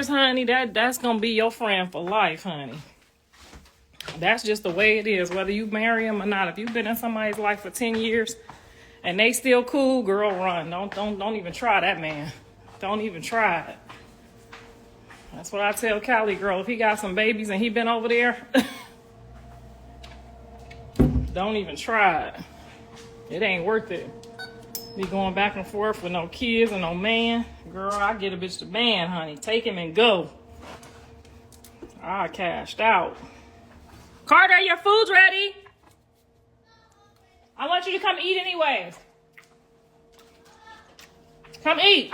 years, honey, that's gonna be your friend for life, honey. That's just the way it is, whether you marry him or not. If you've been in somebody's life for 10 years and they still cool, girl, run. Don't even try that man. Don't even try it. That's what I tell Cali girl. If he got some babies and he been over there, don't even try it. It ain't worth it. Be going back and forth with no kids and no man. Girl, I get a bitch to man, honey. Take him and go. I cashed out. Carter, your food's ready. I want you to come eat anyways. Come eat.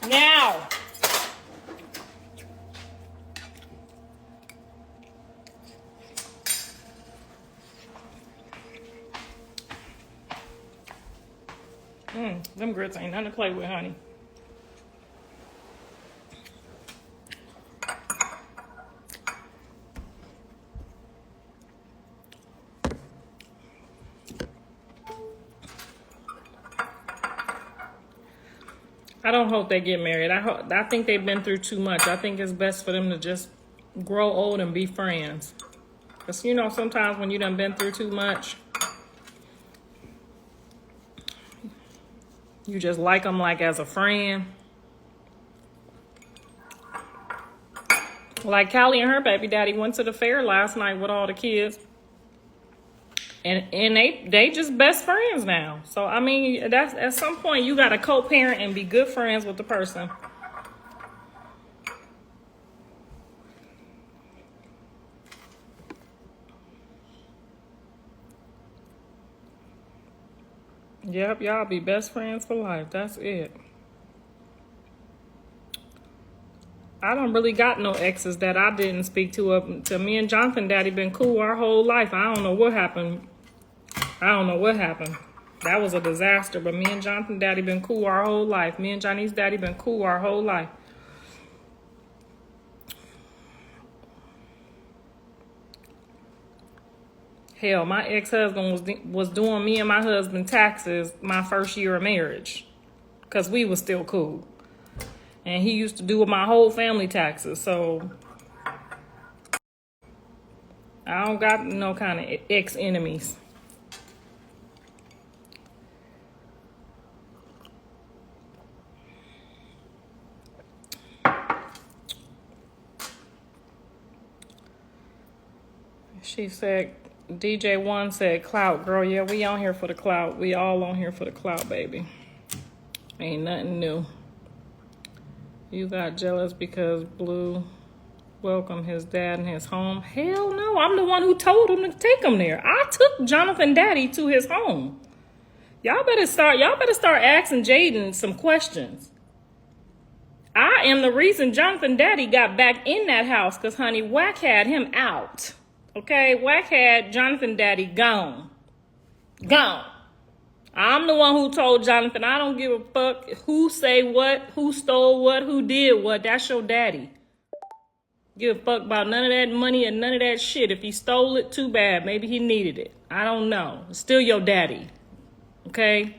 Now. Them grits ain't nothing to play with, honey. I don't hope they get married. I think they've been through too much. I think it's best for them to just grow old and be friends. Because, you know, sometimes when you done been through too much, you just like them like as a friend. Like Callie and her baby daddy went to the fair last night with all the kids. And they just best friends now. So, I mean, that's at some point you got to co-parent and be good friends with the person. Yep, y'all be best friends for life. That's it. I don't really got no exes that I didn't speak to up to me and Jonathan daddy been cool our whole life. I don't know what happened. That was a disaster, but me and Jonathan daddy been cool our whole life. Me and Johnny's daddy been cool our whole life. Hell, my ex-husband was doing me and my husband taxes my first year of marriage because we was still cool. And he used to do my whole family taxes, so I don't got no kind of ex-enemies. She said, DJ1 said, clout, girl. Yeah, we on here for the clout. We all on here for the clout, baby. Ain't nothing new. You got jealous because Blue welcomed his dad in his home. Hell no, I'm the one who told him to take him there. I took Jonathan daddy to his home. Y'all better start asking Jaden some questions. I am the reason Jonathan daddy got back in that house because, honey, Wack had him out. Okay, Wack had Jonathan daddy gone. Gone. I'm the one who told Jonathan, I don't give a fuck who say what, who stole what, who did what. That's your daddy. Give a fuck about none of that money and none of that shit. If he stole it, too bad. Maybe he needed it. I don't know. It's still your daddy. Okay?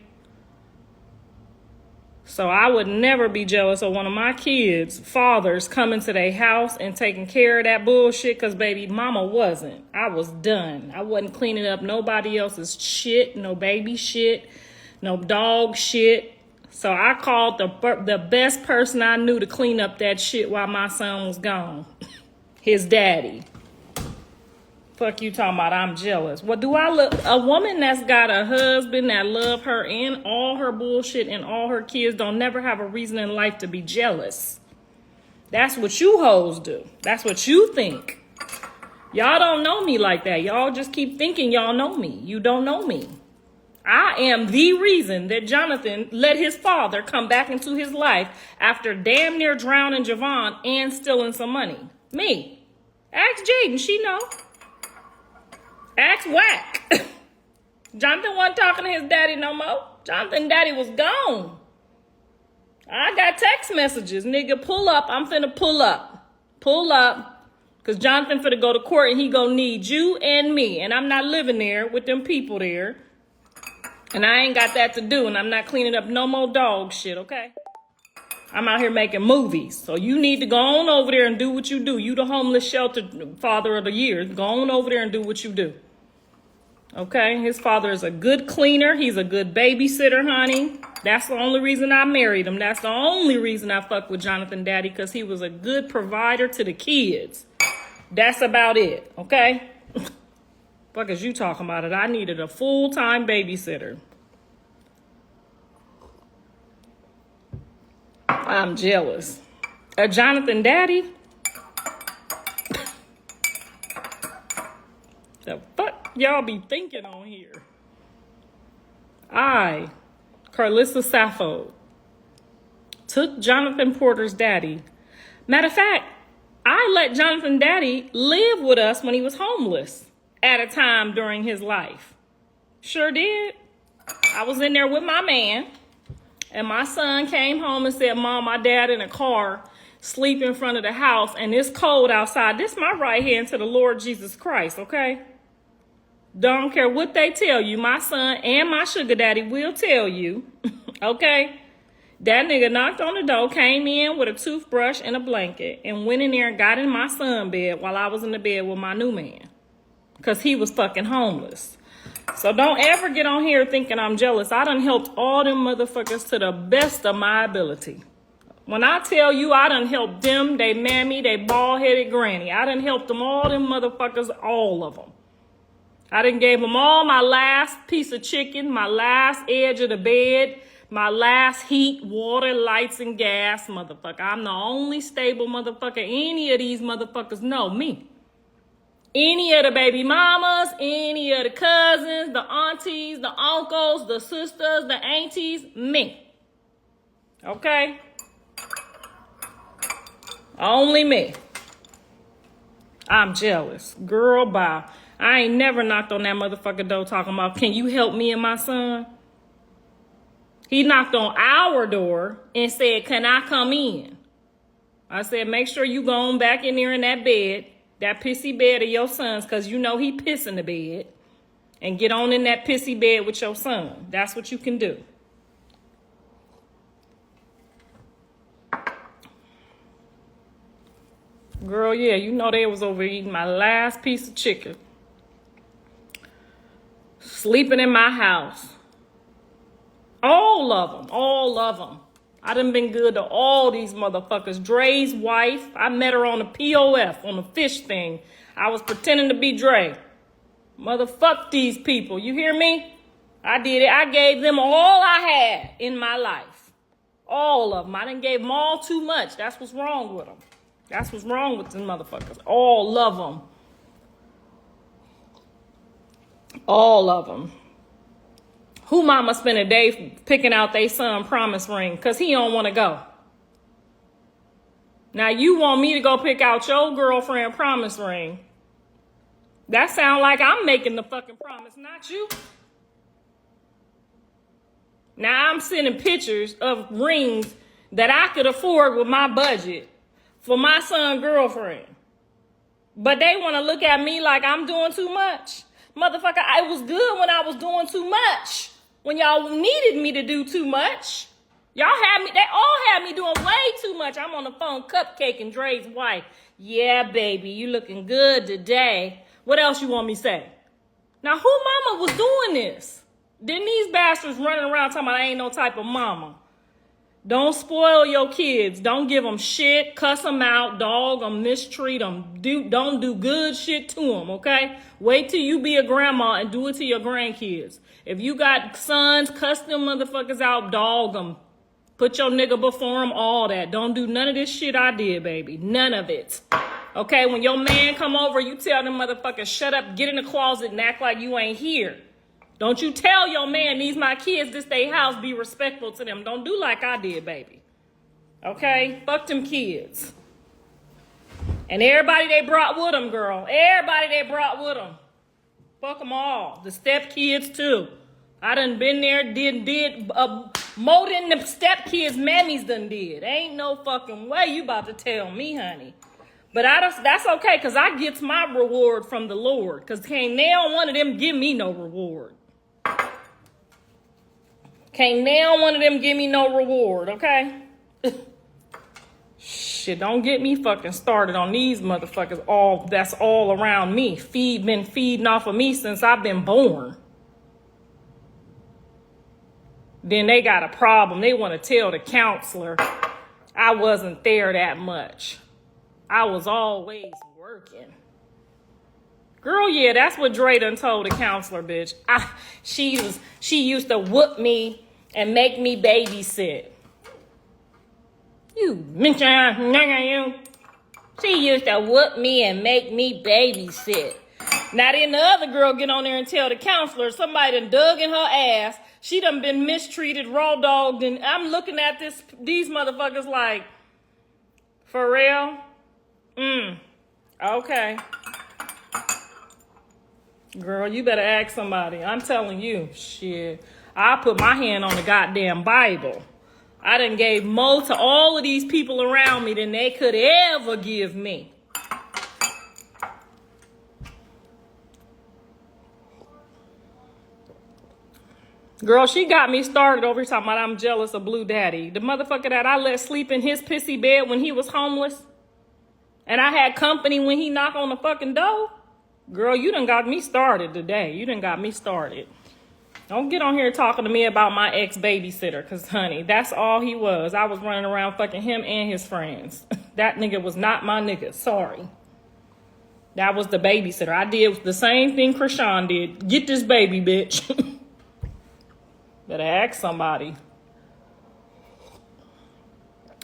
So I would never be jealous of one of my kids' fathers coming to their house and taking care of that bullshit because, baby, mama wasn't. I was done. I wasn't cleaning up nobody else's shit, no baby shit, no dog shit. So I called the best person I knew to clean up that shit while my son was gone. His daddy. Fuck you talking about I'm jealous. What do I look? A woman that's got a husband that love her and all her bullshit and all her kids don't never have a reason in life to be jealous. That's what you hoes do. That's what you think. Y'all don't know me like that. Y'all just keep thinking y'all know me. You don't know me. I am the reason that Jonathan let his father come back into his life after damn near drowning Javon and stealing some money. Me. Ask Jaden, she know. Ask Wack. Jonathan wasn't talking to his daddy no more. Jonathan daddy was gone. I got text messages. Nigga, pull up. I'm finna pull up. Pull up. Because Jonathan finna go to court and he gonna need you and me. And I'm not living there with them people there. And I ain't got that to do. And I'm not cleaning up no more dog shit, okay? I'm out here making movies. So you need to go on over there and do what you do. You the homeless shelter father of the year. Go on over there and do what you do. Okay? His father is a good cleaner. He's a good babysitter, honey. That's the only reason I married him. That's the only reason I fucked with Jonathan Daddy, because he was a good provider to the kids. That's about it. Okay? Fuck is you talking about it? I needed a full-time babysitter. I'm jealous. A Jonathan Daddy? The fuck y'all be thinking on here? I, Karlissa Sappho, took Jonathan Porter's daddy. Matter of fact, I let Jonathan Daddy live with us when he was homeless at a time during his life. Sure did. I was in there with my man. And my son came home and said, Mom, my dad in a car, sleep in front of the house, and it's cold outside. This is my right hand to the Lord Jesus Christ, okay? Don't care what they tell you. My son and my sugar daddy will tell you, okay? That nigga knocked on the door, came in with a toothbrush and a blanket, and went in there and got in my son's bed while I was in the bed with my new man. Because he was fucking homeless. So don't ever get on here thinking I'm jealous. I done helped all them motherfuckers to the best of my ability. When I tell you I done helped them, they mammy, they bald-headed granny. I done helped them, all them motherfuckers, all of them. I done gave them all my last piece of chicken, my last edge of the bed, my last heat, water, lights, and gas, motherfucker. I'm the only stable motherfucker any of these motherfuckers know, me. Any of the baby mamas, any of the cousins, the aunties, the uncles, the sisters, the aunties, me. Okay? Only me. I'm jealous. Girl, bye. I ain't never knocked on that motherfucker door talking about, can you help me and my son? He knocked on our door and said, can I come in? I said, make sure you go on back in there in that bed. That pissy bed of your son's, because you know he piss in the bed. And get on in that pissy bed with your son. That's what you can do. Girl, yeah, you know they was over eating my last piece of chicken. Sleeping in my house. All of them. All of them. I done been good to all these motherfuckers. Dre's wife, I met her on the POF, on the fish thing. I was pretending to be Dre. Motherfuck these people, you hear me? I did it. I gave them all I had in my life. All of them. I done gave them all too much. That's what's wrong with them. That's what's wrong with them motherfuckers. All of them. All of them. Who mama spend a day picking out their son promise ring because he don't want to go? Now you want me to go pick out your girlfriend promise ring. That sound like I'm making the fucking promise, not you. Now I'm sending pictures of rings that I could afford with my budget for my son's girlfriend. But they want to look at me like I'm doing too much. Motherfucker, it was good when I was doing too much. When y'all needed me to do too much. They all had me doing way too much. I'm on the phone cupcaking Dre's wife. Yeah, baby, you looking good today. What else you want me to say? Now, who mama was doing this? Then these bastards running around talking about I ain't no type of mama. Don't spoil your kids. Don't give them shit. Cuss them out. Dog them. Mistreat them. Don't do good shit to them, okay? Wait till you be a grandma and do it to your grandkids. If you got sons, cuss them motherfuckers out. Dog them. Put your nigga before them. All that. Don't do none of this shit I did, baby. None of it. Okay? When your man come over, you tell them motherfuckers, shut up, get in the closet and act like you ain't here. Don't you tell your man, these my kids, this they house, be respectful to them. Don't do like I did, baby. Okay? Fuck them kids. And everybody they brought with them, girl. Everybody they brought with them. Fuck them all. The step kids, too. I done been there, did more than the step kids mammies done did. Ain't no fucking way you about to tell me, honey. But that's okay, because I gets my reward from the Lord. Because can't now one of them give me no reward. Can't now one of them give me no reward, okay? Shit, don't get me fucking started on these motherfuckers. That's all around me. Been feeding off of me since I've been born. Then they got a problem. They want to tell the counselor I wasn't there that much. I was always working. Girl, yeah, that's what Dre done told the counselor, bitch. She used to whoop me and make me babysit. You you. She used to whoop me and make me babysit. Now then the other girl get on there and tell the counselor somebody done dug in her ass. She done been mistreated, raw dogged, and I'm looking at these motherfuckers like, for real? Okay. Girl, you better ask somebody. I'm telling you, shit. I put my hand on the goddamn Bible. I done gave more to all of these people around me than they could ever give me. Girl, she got me started over talking about I'm jealous of Blue Daddy. The motherfucker that I let sleep in his pissy bed when he was homeless. And I had company when he knocked on the fucking door. Girl, you done got me started today. You done got me started. Don't get on here talking to me about my ex-babysitter, because, honey, that's all he was. I was running around fucking him and his friends. That nigga was not my nigga. Sorry. That was the babysitter. I did the same thing Krishan did. Get this baby, bitch. Better ask somebody.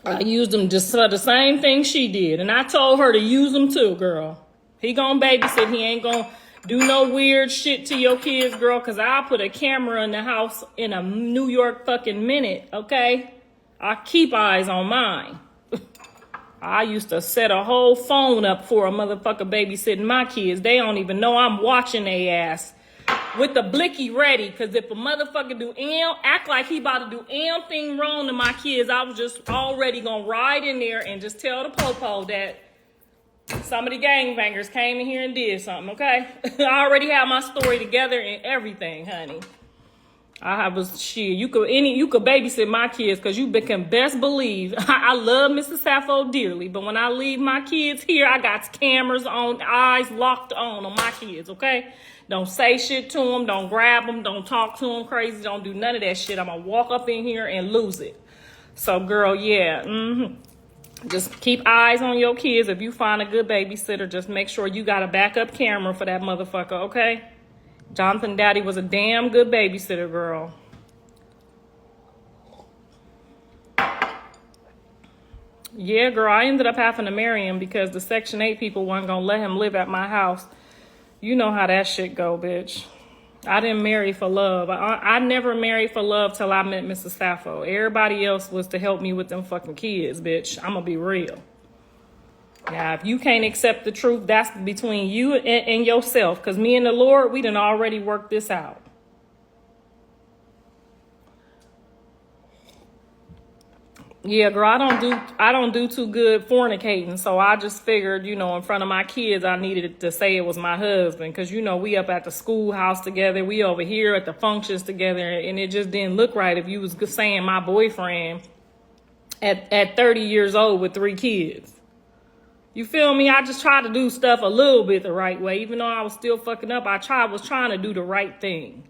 I used him just for the same thing she did. And I told her to use him too, girl. He gonna babysit. He ain't gonna do no weird shit to your kids, girl, because I'll put a camera in the house in a New York fucking minute, okay? I keep eyes on mine. I used to set a whole phone up for a motherfucker babysitting my kids. They don't even know I'm watching they ass. With the blicky ready, because if a motherfucker act like he about to do anything wrong to my kids, I was just already gonna ride in there and just tell the popo that some of the gangbangers came in here and did something, okay? I already have my story together and everything, honey. You could babysit my kids, because you can best believe I love Mrs. Sappho dearly, but when I leave my kids here, I got cameras on, eyes locked on my kids, okay? Don't say shit to them, don't grab them, don't talk to them crazy, don't do none of that shit. I'm gonna walk up in here and lose it. So, girl, yeah, just keep eyes on your kids. If you find a good babysitter, just make sure you got a backup camera for that motherfucker, okay? Jonathan Daddy was a damn good babysitter, girl. Yeah, girl, I ended up having to marry him because the Section 8 people weren't gonna let him live at my house. You know how that shit go, bitch. I didn't marry for love. I never married for love till I met Mrs. Sappho. Everybody else was to help me with them fucking kids, bitch. I'm gonna be real. Now, if you can't accept the truth, that's between you and yourself. Because me and the Lord, we done already worked this out. Yeah, girl, I don't do too good fornicating. So I just figured, in front of my kids, I needed to say it was my husband. Because, we up at the schoolhouse together. We over here at the functions together. And it just didn't look right if you was saying my boyfriend at 30 years old with 3 kids. You feel me? I just tried to do stuff a little bit the right way. Even though I was still fucking up, I was trying to do the right thing.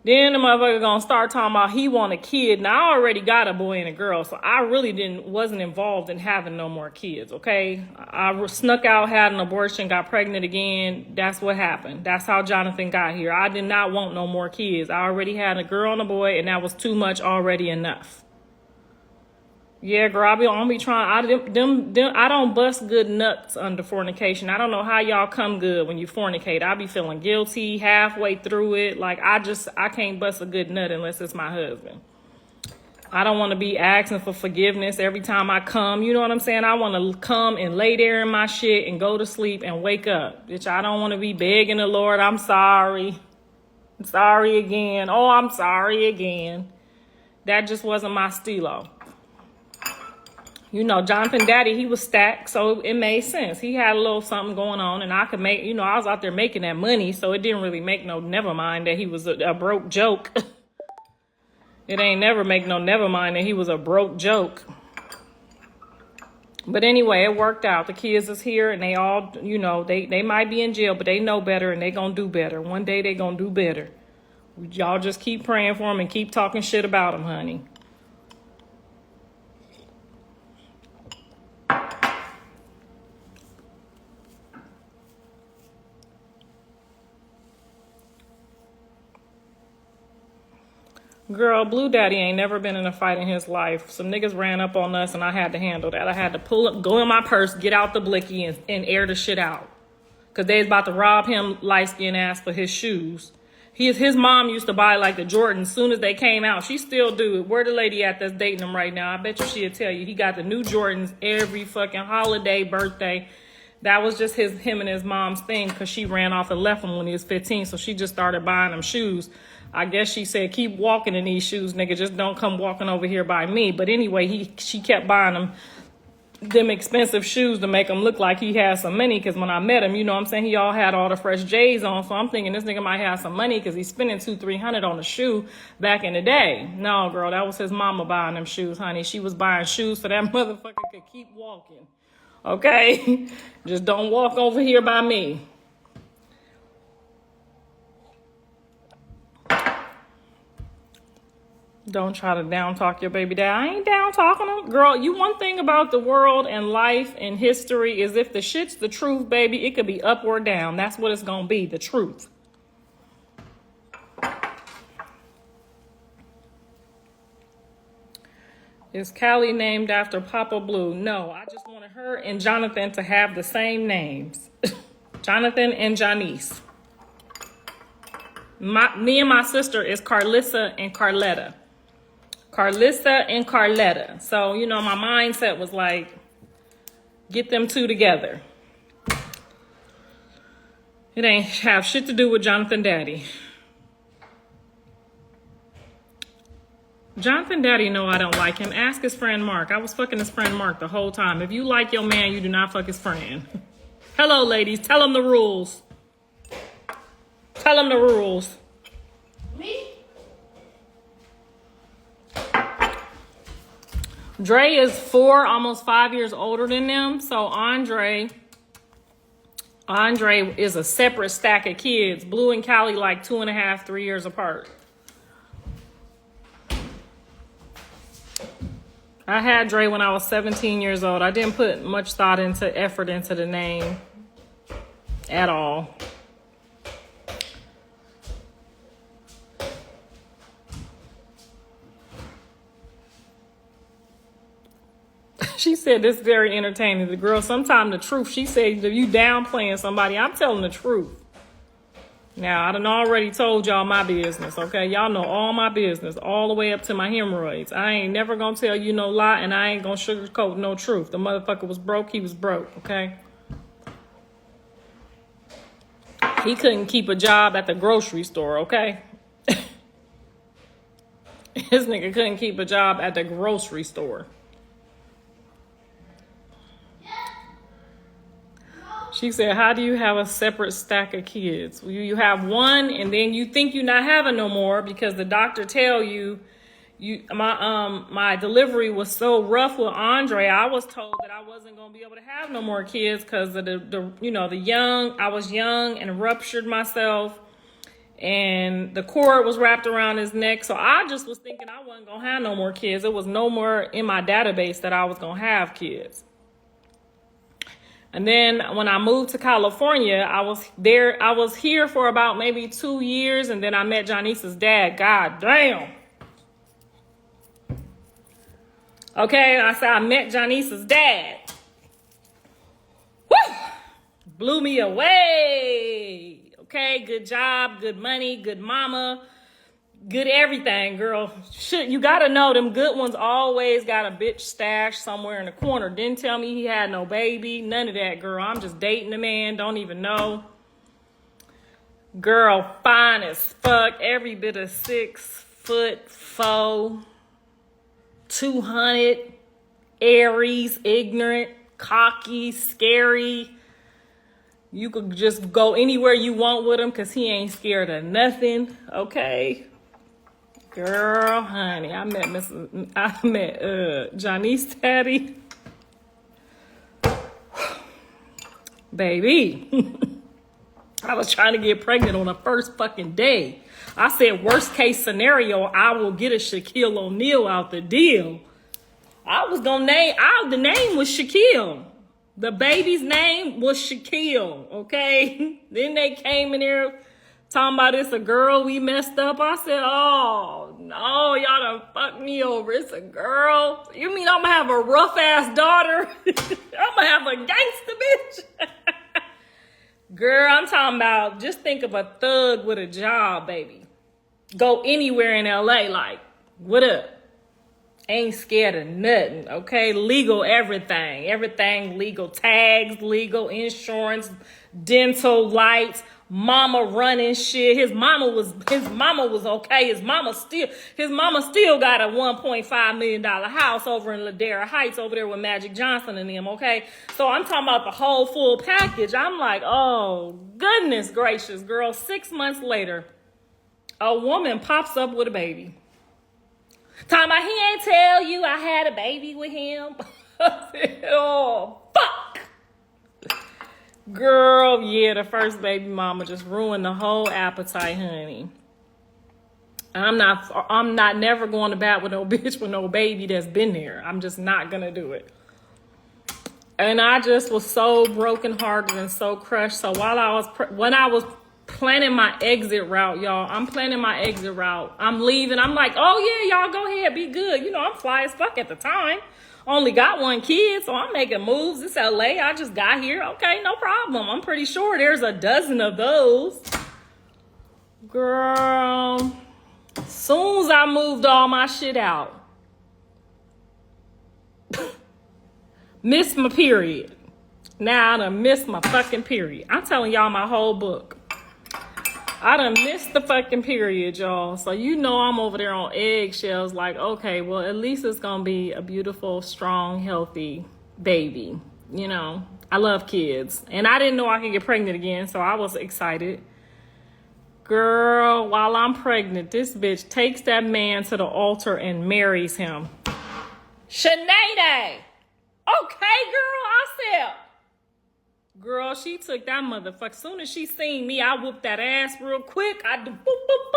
Then the motherfucker gonna start talking about he want a kid. Now I already got a boy and a girl, so I really wasn't involved in having no more kids, okay? I snuck out, had an abortion, got pregnant again. That's what happened. That's how Jonathan got here. I did not want no more kids. I already had a girl and a boy, and that was too much already enough. Yeah, girl, I'll be trying. I don't bust good nuts under fornication. I don't know how y'all come good when you fornicate. I be feeling guilty halfway through it. Like, I can't bust a good nut unless it's my husband. I don't want to be asking for forgiveness every time I come. You know what I'm saying? I want to come and lay there in my shit and go to sleep and wake up. Bitch, I don't want to be begging the Lord, I'm sorry. I'm sorry again. Oh, I'm sorry again. That just wasn't my stilo. Jonathan Daddy, he was stacked, so it made sense. He had a little something going on, and I could make, I was out there making that money, so it didn't really make no never mind that he was a broke joke. It ain't never make no never mind that he was a broke joke. But anyway, it worked out. The kids is here, and they all, you know, they might be in jail, but they know better, and they gonna do better. One day they gonna do better. Y'all just keep praying for them and keep talking shit about them, honey. Girl, Blue Daddy ain't never been in a fight in his life. Some niggas ran up on us, and I had to handle that. I had to pull up, go in my purse, get out the blicky, and air the shit out. Because they was about to rob him, light-skinned ass, for his shoes. His mom used to buy, like, the Jordans as soon as they came out. She still do it. Where the lady at that's dating him right now? I bet you she'll tell you. He got the new Jordans every fucking holiday, birthday. That was just him and his mom's thing, because she ran off and left him when he was 15, so she just started buying him shoes. I guess she said, keep walking in these shoes, nigga. Just don't come walking over here by me. But anyway, she kept buying him them expensive shoes to make him look like he had some money. Because when I met him, you know what I'm saying, he all had all the fresh J's on. So I'm thinking this nigga might have some money because he's spending $200-300 on a shoe back in the day. No, girl, that was his mama buying them shoes, honey. She was buying shoes so that motherfucker could keep walking. Okay? Just don't walk over here by me. Don't try to down talk your baby dad. I ain't down talking him. Girl, one thing about the world and life and history is if the shit's the truth, baby, it could be up or down. That's what it's going to be, the truth. Is Callie named after Papa Blue? No, I just wanted her and Jonathan to have the same names. Jonathan and Janice. Me and my sister is Karlissa and Carletta. Karlissa and Carletta. So, you know, my mindset was like, get them two together. It ain't have shit to do with Jonathan Daddy. Jonathan Daddy know I don't like him. Ask his friend Mark. I was fucking his friend Mark the whole time. If you like your man, you do not fuck his friend. Hello, ladies. Tell him the rules. Tell him the rules. Me? Dre is 4, almost 5 years older than them. So Andre is a separate stack of kids. Blue and Callie like 2.5, 3 years apart. I had Dre when I was 17 years old. I didn't put much effort into the name at all. She said this is very entertaining. The girl, sometimes the truth, she said, if you downplaying somebody, I'm telling the truth. Now, I done already told y'all my business, okay? Y'all know all my business, all the way up to my hemorrhoids. I ain't never gonna tell you no lie, and I ain't gonna sugarcoat no truth. The motherfucker was broke, he was broke, okay? He couldn't keep a job at the grocery store, okay? This nigga couldn't keep a job at the grocery store. She said, how do you have a separate stack of kids? You have one, and then you think you're not having no more because the doctor tell you, my delivery was so rough with Andre. I was told that I wasn't going to be able to have no more kids because of I was young and ruptured myself, and the cord was wrapped around his neck. So I just was thinking I wasn't going to have no more kids. It was no more in my database that I was going to have kids. And then when I moved to California, I was here for about maybe 2 years, and then I met Janice's dad. God damn. Okay, I said I met Janice's dad. Woo! Blew me away. Okay, good job, good money, good mama, good everything, girl. Shit, you gotta know them good ones always got a bitch stashed somewhere in the corner. Didn't tell me he had no baby. None of that, girl. I'm just dating the man. Don't even know. Girl, fine as fuck. Every bit of 6'4", 200, Aries, ignorant, cocky, scary. You could just go anywhere you want with him because he ain't scared of nothing. Okay. Girl, honey, I met Janice Daddy. Baby. I was trying to get pregnant on the first fucking day. I said, worst case scenario, I will get a Shaquille O'Neal out the deal. I was gonna name, the name was Shaquille. The baby's name was Shaquille, okay? Then they came in there talking about it's a girl, we messed up. I said, oh, no, y'all done fucked me over. It's a girl. You mean I'm gonna have a rough-ass daughter? I'm gonna have a gangster bitch? Girl, I'm talking about, just think of a thug with a job, baby. Go anywhere in LA, like, what up? Ain't scared of nothing, okay? Legal everything. Everything legal. Tags, legal, insurance, dental, lights, mama running shit. His mama was okay. His mama still got a $1.5 million house over in Ladera Heights over there with Magic Johnson and them, okay? So I'm talking about the whole full package. I'm like, oh, goodness gracious, girl. 6 months later, a woman pops up with a baby. Talking about, he ain't tell you I had a baby with him. I said, oh, fuck. Girl, yeah, the first baby mama just ruined the whole appetite, honey. I'm not never going to bat with no bitch with no baby that's been there. I'm just not going to do it. And I just was so brokenhearted and so crushed. So when I was planning my exit route, y'all. I'm planning my exit route. I'm leaving. I'm like, oh yeah, y'all go ahead, be good. You know, I'm fly as fuck at the time. Only got one kid, so I'm making moves. It's LA. I just got here. Okay, no problem. I'm pretty sure there's a dozen of those. Girl, soon as I moved all my shit out, missed my period. Now I done missed my fucking period. I'm telling y'all my whole book. I done missed the fucking period, y'all. So you know I'm over there on eggshells like, okay, well, at least it's going to be a beautiful, strong, healthy baby. You know, I love kids. And I didn't know I could get pregnant again, so I was excited. Girl, while I'm pregnant, this bitch takes that man to the altar and marries him. Sinead! Okay, girl, I said... Girl, she took that motherfucker. Soon as she seen me, I whooped that ass real quick. I do boop, boop,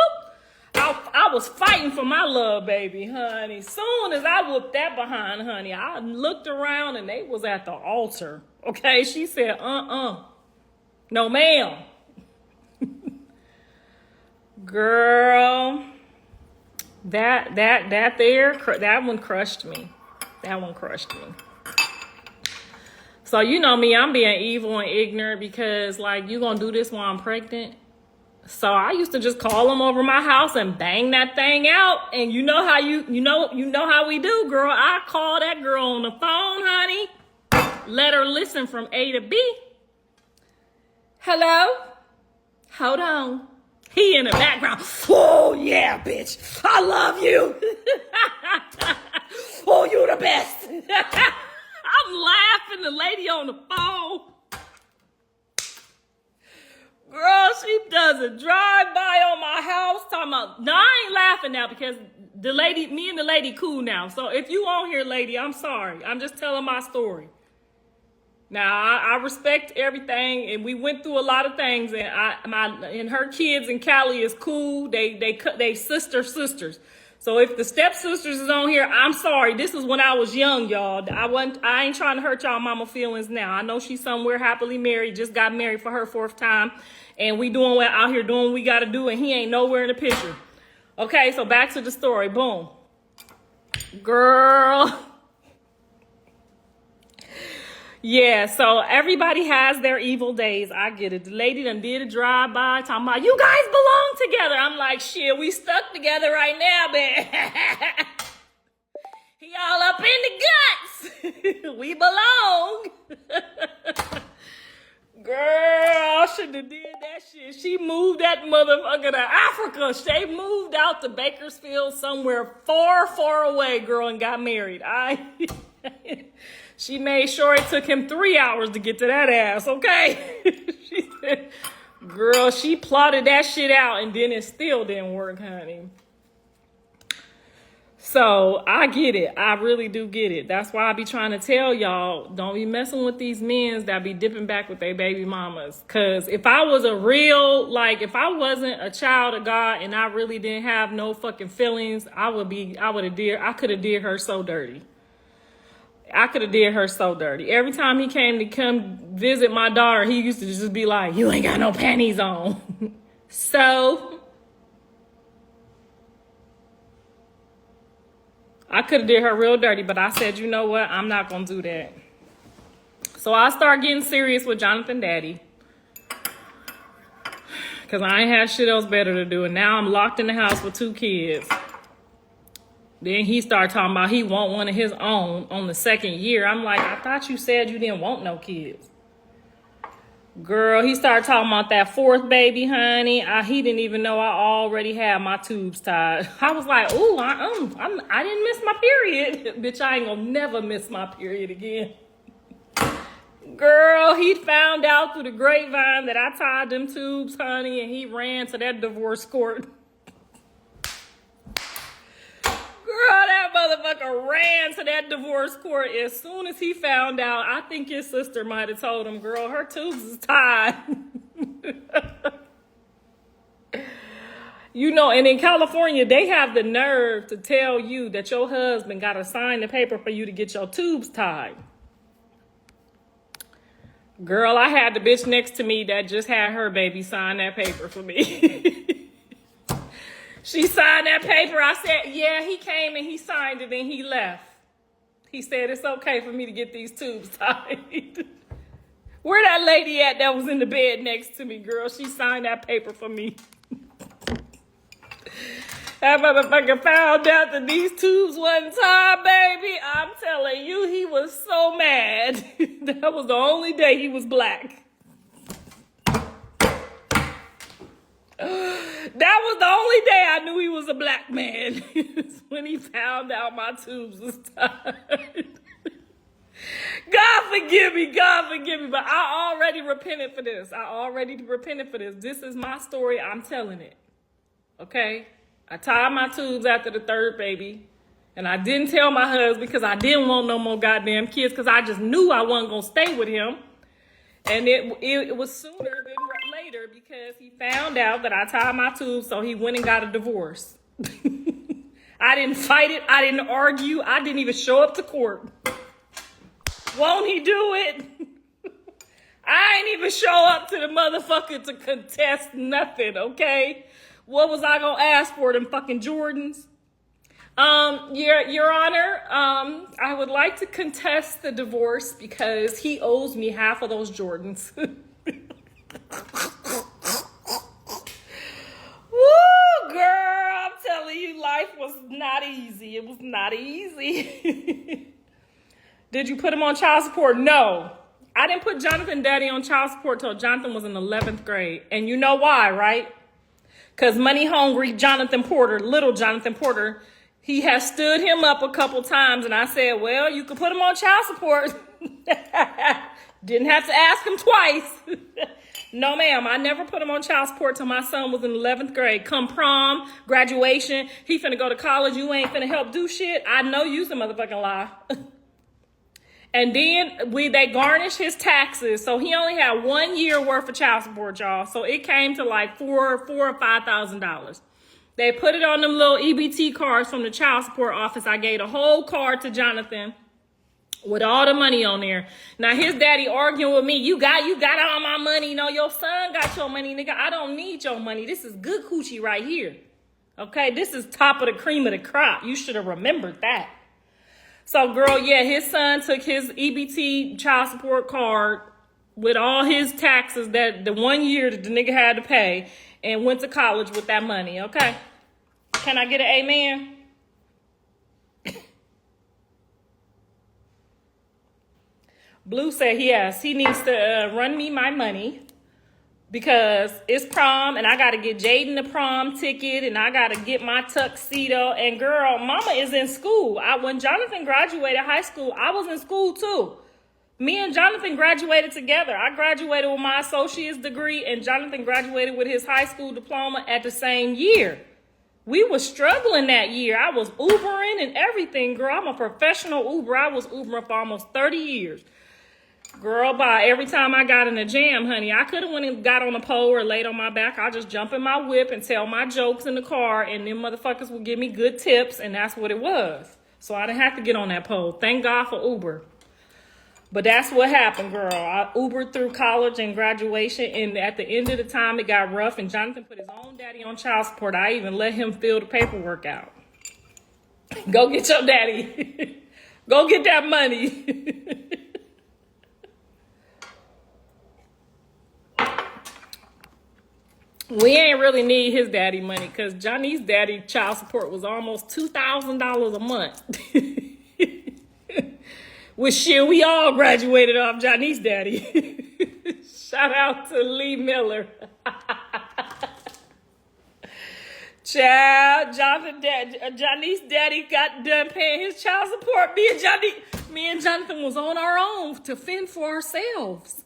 boop. I was fighting for my love, baby, honey. Soon as I whooped that behind, honey, I looked around and they was at the altar. Okay, she said, no, ma'am. Girl, that one crushed me. That one crushed me. So you know me, I'm being evil and ignorant because like you gonna do this while I'm pregnant. So I used to just call them over my house and bang that thing out. And you know how you know how we do, girl. I call that girl on the phone, honey. Let her listen from A to B. Hello? Hold on. He in the background. Oh yeah, bitch. I love you. Oh, you the best. I'm laughing, the lady on the phone. Girl, she does a drive-by on my house talking about, no, I ain't laughing now because me and the lady cool now. So if you on here, lady, I'm sorry. I'm just telling my story. Now, I respect everything, and we went through a lot of things, and her kids in Cali is cool. They sisters. So if the stepsisters is on here, I'm sorry. This is when I was young, y'all. I ain't trying to hurt y'all mama feelings now. I know she's somewhere happily married, just got married for her 4th time. And we out here doing what we got to do, and he ain't nowhere in the picture. Okay, so back to the story. Boom. Girl. Yeah, so everybody has their evil days. I get it. The lady done did a drive-by talking about, you guys belong together. I'm like, shit, we stuck together right now, man. He all up in the guts. We belong. Girl, I shouldn't have did that shit. She moved that motherfucker to Africa. She moved out to Bakersfield somewhere far, far away, girl, and got married. She made sure it took him 3 hours to get to that ass, okay? She said, girl, she plotted that shit out and then it still didn't work, honey. So I get it. I really do get it. That's why I be trying to tell y'all, don't be messing with these men that be dipping back with their baby mamas. Cause if I was a real, like, if I wasn't a child of God and I really didn't have no fucking feelings, I could have did her so dirty. Every time he came to come visit my daughter, he used to just be like, you ain't got no panties on. So I could have did her real dirty, but I said, you know what? I'm not going to do that. So I start getting serious with Jonathan Daddy. Because I ain't had shit else better to do. And now I'm locked in the house with 2 kids. Then he started talking about he want one of his own on the 2nd year. I'm like, I thought you said you didn't want no kids. Girl, he started talking about that 4th baby, honey. He didn't even know I already had my tubes tied. I was like, ooh, I didn't miss my period. Bitch, I ain't gonna never miss my period again. Girl, he found out through the grapevine that I tied them tubes, honey, and he ran to that divorce court. Girl, that motherfucker ran to that divorce court as soon as he found out. I think his sister might have told him, girl, her tubes is tied. You know, and in California, they have the nerve to tell you that your husband got to sign the paper for you to get your tubes tied. Girl, I had the bitch next to me that just had her baby sign that paper for me. She signed that paper. I said, yeah, he came and he signed it and he left. He said, it's okay for me to get these tubes tied. Where that lady at that was in the bed next to me, girl? She signed that paper for me. That motherfucker found out that these tubes wasn't tied, baby. I'm telling you, he was so mad. That was the only day he was black. That was the only day I knew he was a black man. When he found out my tubes was tied. God forgive me, but I already repented for this. This is my story. I'm telling it. Okay? I tied my tubes after the 3rd baby. And I didn't tell my husband because I didn't want no more goddamn kids because I just knew I wasn't going to stay with him. And it was sooner than later because he found out that I tied my tubes, so he went and got a divorce. I didn't fight it. I didn't argue. I didn't even show up to court. Won't he do it? I ain't even show up to the motherfucker to contest nothing, okay? What was I gonna ask for, them fucking Jordans? Your Honor, I would like to contest the divorce because he owes me half of those Jordans. Woo, girl, I'm telling you, life was not easy. It was not easy. Did you put him on child support? No. I didn't put Jonathan Daddy on child support till Jonathan was in 11th grade. And you know why, right? Because money hungry Jonathan Porter, little Jonathan Porter, he has stood him up a couple times, and I said, well, you could put him on child support. Didn't have to ask him twice. No, ma'am, I never put him on child support till my son was in 11th grade. Come prom, graduation, he finna go to college, you ain't finna help do shit. I know you's a motherfucking lie. And then they garnished his taxes, so he only had 1 year worth of child support, y'all. So it came to like $4,000 or $5,000. They put it on them little EBT cards from the child support office. I gave a whole card to Jonathan with all the money on there. Now his daddy arguing with me. You got all my money. You know, your son got your money, nigga. I don't need your money. This is good coochie right here. Okay, this is top of the cream of the crop. You should have remembered that. So, girl, yeah, his son took his EBT child support card with all his taxes that the 1 year that the nigga had to pay and went to college with that money, okay? Can I get an amen? Blue said, yes, he needs to run me my money because it's prom and I got to get Jaden the prom ticket and I got to get my tuxedo. And girl, mama is in school. When Jonathan graduated high school, I was in school too. Me and Jonathan graduated together. I graduated with my associate's degree and Jonathan graduated with his high school diploma at the same year. We was struggling that year. I was Ubering and everything, girl. I'm a professional Uber. I was Ubering for almost 30 years. Girl, bye. Every time I got in a jam, honey, I could have went and got on a pole or laid on my back. I just jump in my whip and tell my jokes in the car, and them motherfuckers would give me good tips, and that's what it was. So I didn't have to get on that pole. Thank God for Uber. But that's what happened, girl. I Ubered through college and graduation, and at the end of the time, it got rough, and Jonathan put his own daddy on child support. I even let him fill the paperwork out. Go get your daddy. Go get that money. We ain't really need his daddy money because Johnny's daddy child support was almost $2,000 a month. Well, shit, we all graduated off Johnny's daddy. Shout out to Lee Miller. Child, Johnny's daddy got done paying his child support. Me and Jonathan was on our own to fend for ourselves.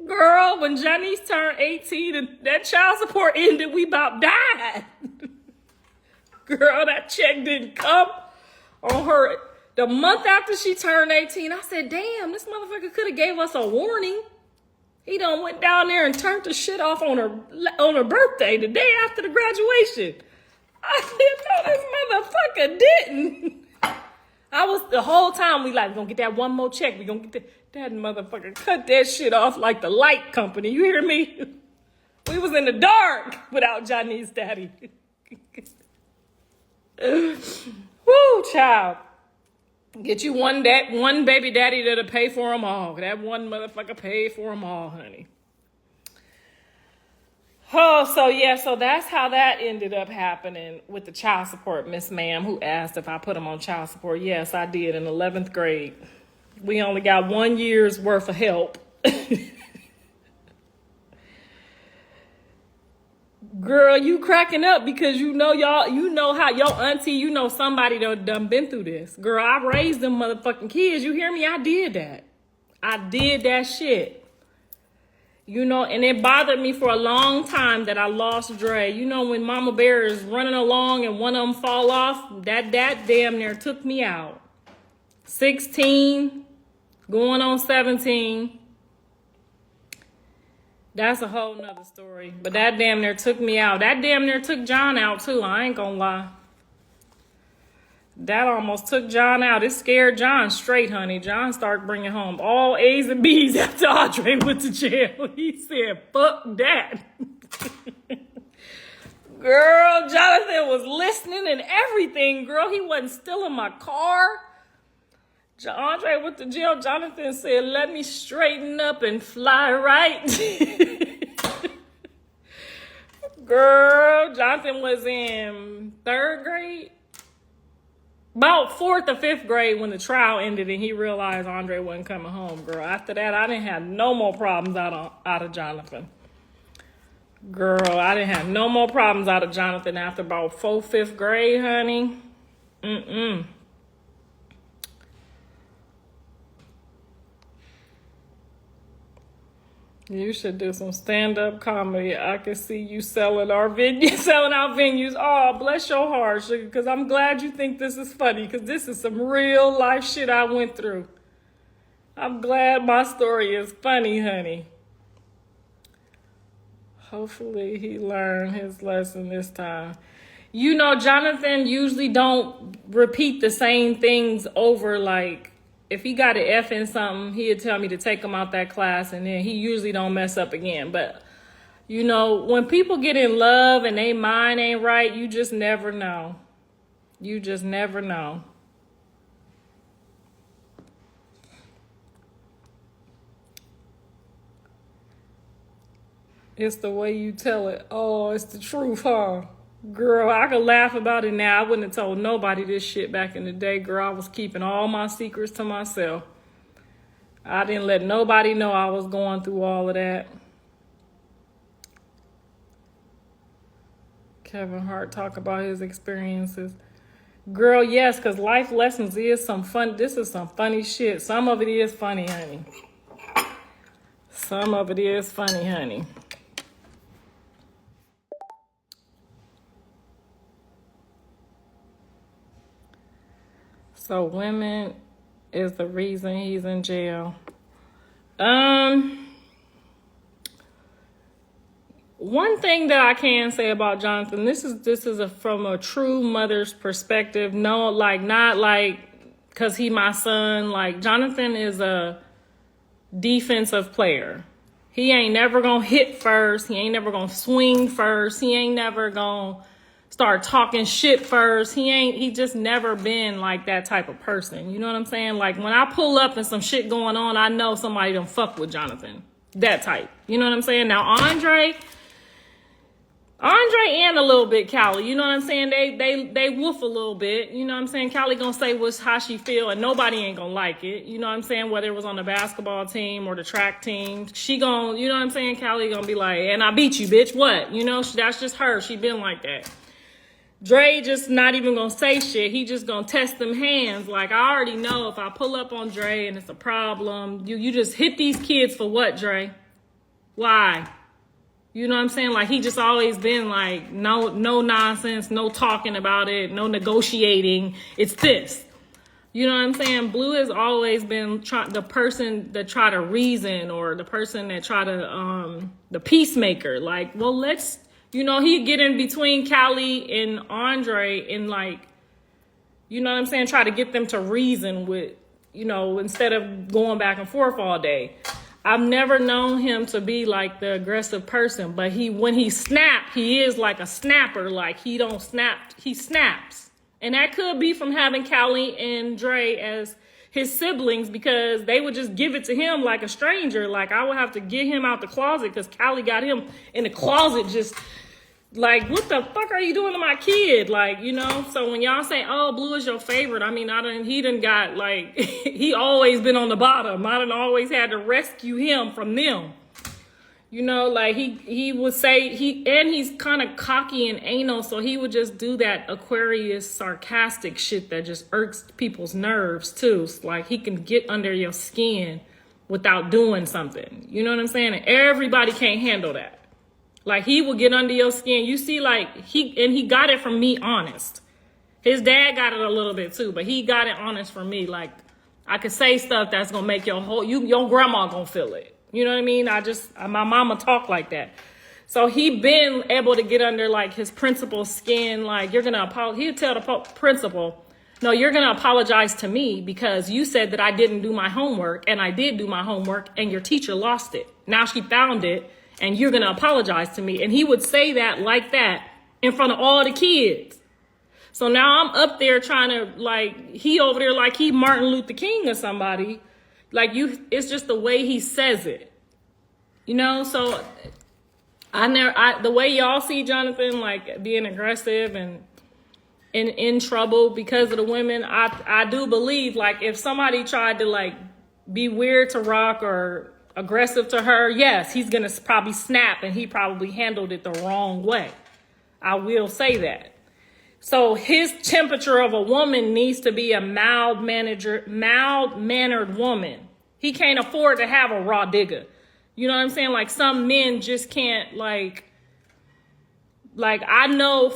Girl, when Johnny's turned 18 and that child support ended, we about died. Girl, that check didn't come on her. The month after she turned 18, I said, damn, this motherfucker could have gave us a warning. He done went down there and turned the shit off on her birthday, the day after the graduation. I said, no, this motherfucker didn't. I was, the whole time we like, we're gonna get that one more check. We're gonna get that motherfucker cut that shit off like the light company. You hear me? We was in the dark without Johnny's daddy. Woo, child. Get you one baby daddy that'll pay for them all. That one motherfucker paid for them all, honey. Oh, so that's how that ended up happening with the child support, Miss Ma'am, who asked if I put him on child support. Yes, I did in 11th grade. We only got 1 year's worth of help. Girl, you cracking up because you know how your auntie, somebody done been through this. Girl, I raised them motherfucking kids. You hear me? I did that. I did that shit. And it bothered me for a long time that I lost Dre. When Mama Bear is running along and one of them fall off, that damn near took me out. 16, going on 17. That's a whole nother story. But that damn near took me out. That damn near took John out too. I ain't gonna lie. That almost took John out. It scared John straight, honey. John started bringing home all A's and B's after Andre went to jail. He said, fuck that. Girl, Jonathan was listening and everything, girl. He wasn't still in my car. Andre went to jail. Jonathan said, let me straighten up and fly right. Girl, Jonathan was in 3rd grade. About 4th or 5th grade when the trial ended and he realized Andre wasn't coming home, girl. After that, I didn't have no more problems out of Jonathan. Girl, I didn't have no more problems out of Jonathan after about 4th, 5th grade, honey. You should do some stand-up comedy. I can see you selling our venues. Oh, bless your heart, sugar, because I'm glad you think this is funny, because this is some real life shit I went through. I'm glad my story is funny, honey. Hopefully he learned his lesson this time. Jonathan usually don't repeat the same things over, like, if he got an F in something, he'd tell me to take him out that class, and then he usually don't mess up again. But, when people get in love and they mind ain't right, you just never know. You just never know. It's the way you tell it. Oh, it's the truth, huh? Girl, I could laugh about it now. I wouldn't have told nobody this shit back in the day. Girl, I was keeping all my secrets to myself. I didn't let nobody know I was going through all of that. Kevin Hart talk about his experiences. Girl, yes, because life lessons is some fun. This is some funny shit. Some of it is funny, honey. Some of it is funny, honey. So women is the reason he's in jail. One thing that I can say about Jonathan, this is from a true mother's perspective. No, like, not like because he my son. Like, Jonathan is a defensive player. He ain't never gonna hit first. He ain't never gonna swing first. He ain't never gonna start talking shit first. He just never been like that type of person. You know what I'm saying? Like, when I pull up and some shit going on, I know somebody done fuck with Jonathan. That type. You know what I'm saying? Now, Andre and a little bit Callie, you know what I'm saying? They woof a little bit. You know what I'm saying? Callie gonna say how she feel, and nobody ain't gonna like it. You know what I'm saying? Whether it was on the basketball team or the track team, she gonna, you know what I'm saying? Callie gonna be like, and I beat you, bitch. What? You know, that's just her. She been like that. Dre just not even gonna say shit. He just gonna test them hands. Like, I already know if I pull up on Dre and it's a problem, you just hit these kids for what, Dre? Why? You know what I'm saying? Like, he just always been like, no nonsense, no talking about it, no negotiating. It's this. You know what I'm saying? Blue has always been the person that try to reason, or the person that try to, the peacemaker. Like, well, let's, you know, he'd get in between Callie and Andre and, like, you know what I'm saying? Try to get them to reason with, you know, instead of going back and forth all day. I've never known him to be like the aggressive person, but when he snap, he is like a snapper. Like, he don't snap, he snaps. And that could be from having Callie and Dre as his siblings, because they would just give it to him like a stranger. Like, I would have to get him out the closet because Callie got him in the closet just like, what the fuck are you doing to my kid? Like, you know, so when y'all say, oh, Blue is your favorite, I mean, he done got, like, he always been on the bottom. I done always had to rescue him from them. You know, like, he would say, he's kind of cocky and anal, so he would just do that Aquarius sarcastic shit that just irks people's nerves, too. So, like, he can get under your skin without doing something. You know what I'm saying? And everybody can't handle that. Like, he will get under your skin. You see, like, he got it from me honest. His dad got it a little bit too, but he got it honest from me. Like, I could say stuff that's gonna make your grandma gonna feel it. You know what I mean? My mama talk like that. So he been able to get under, like, his principal's skin. Like, you're gonna apologize. He'll tell the principal, no, you're gonna apologize to me because you said that I didn't do my homework, and I did do my homework, and your teacher lost it. Now she found it, and you're going to apologize to me. And he would say that like that in front of all the kids. So now I'm up there trying to, like, he over there like he Martin Luther King or somebody. Like, it's just the way he says it. You know, so the way y'all see Jonathan, like, being aggressive and in trouble because of the women, I do believe, like, if somebody tried to, like, be weird to Rock or aggressive to her, yes, he's gonna probably snap, and he probably handled it the wrong way. I will say that. So his temperature of a woman needs to be a mild-mannered woman. He can't afford to have a raw digger. You know what I'm saying? Like, some men just can't, like I know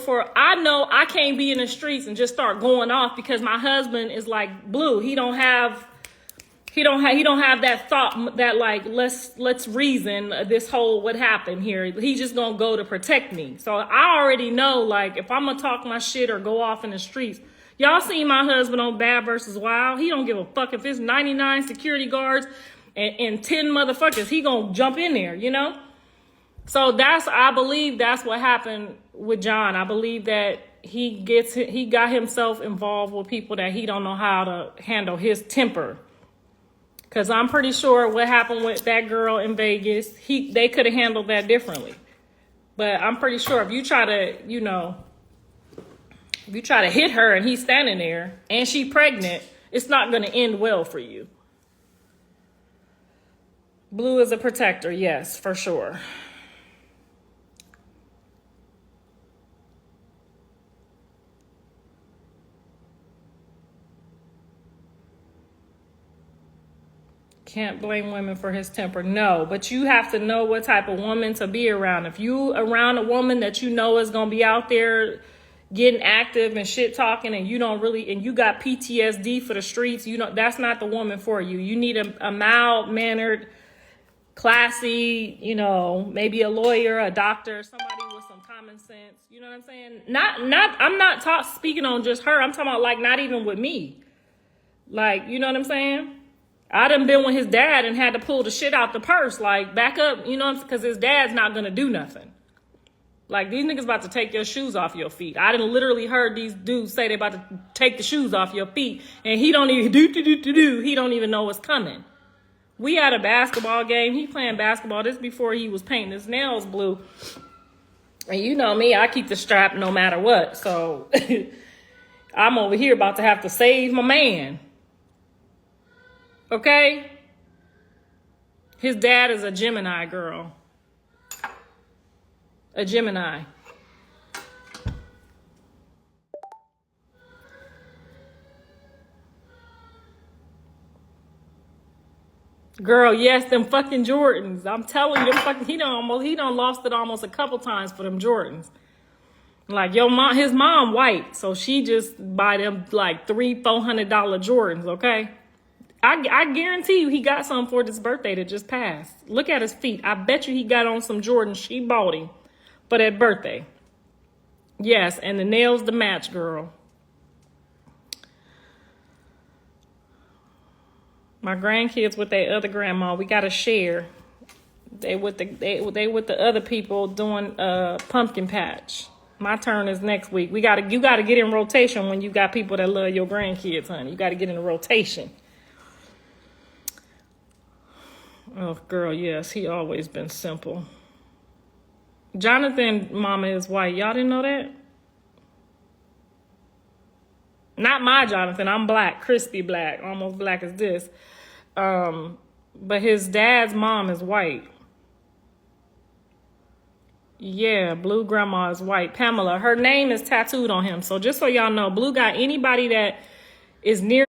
I can't be in the streets and just start going off because my husband is like Blue. He don't have that thought that, like, let's reason this whole what happened here. He's just gonna go to protect me. So I already know, like, if I'm gonna talk my shit or go off in the streets, y'all seen my husband on Bad vs. Wild. He don't give a fuck if it's 99 security guards and 10 motherfuckers. He gonna jump in there, you know? So I believe that's what happened with John. I believe that he got himself involved with people that he don't know how to handle his temper. Because I'm pretty sure what happened with that girl in Vegas, they could have handled that differently. But I'm pretty sure if you try to hit her and he's standing there and she pregnant, it's not going to end well for you. Blue is a protector, yes, for sure. Can't blame women for his temper. No, but you have to know what type of woman to be around. If you around a woman that you know is going to be out there getting active and shit talking, and you don't really, and you got PTSD for the streets, that's not the woman for you. You need a mild mannered, classy, maybe a lawyer, a doctor, somebody with some common sense. You know what I'm saying? I'm not speaking on just her. I'm talking about like not even with me. Like, you know what I'm saying? I done been with his dad and had to pull the shit out the purse. Like, back up, because his dad's not gonna do nothing. Like, these niggas about to take your shoes off your feet. I done literally heard these dudes say they about to take the shoes off your feet, and he don't even he don't even know what's coming. We at a basketball game. He playing basketball. This before he was painting his nails blue. And you know me, I keep the strap no matter what. So I'm over here about to have to save my man. Okay? His dad is a Gemini girl. A Gemini. Girl, yes, them fucking Jordans. I'm telling you, he done lost it almost a couple times for them Jordans. Like his mom white, so she just buy them like $300-400 Jordans, okay? I guarantee you he got some for this birthday that just passed. Look at his feet. I bet you he got on some Jordans she bought him for that birthday. Yes, and the nails to match, girl. My grandkids with their other grandma, we gotta share. They with the other people doing pumpkin patch. My turn is next week. You gotta get in rotation when you got people that love your grandkids, honey. You gotta get in a rotation. Oh, girl, yes, he always been simple. Jonathan mama is white. Y'all didn't know that? Not my Jonathan. I'm black, crispy black, almost black as this. But his dad's mom is white. Yeah, Blue grandma is white. Pamela, her name is tattooed on him. So just so y'all know, Blue got anybody that is near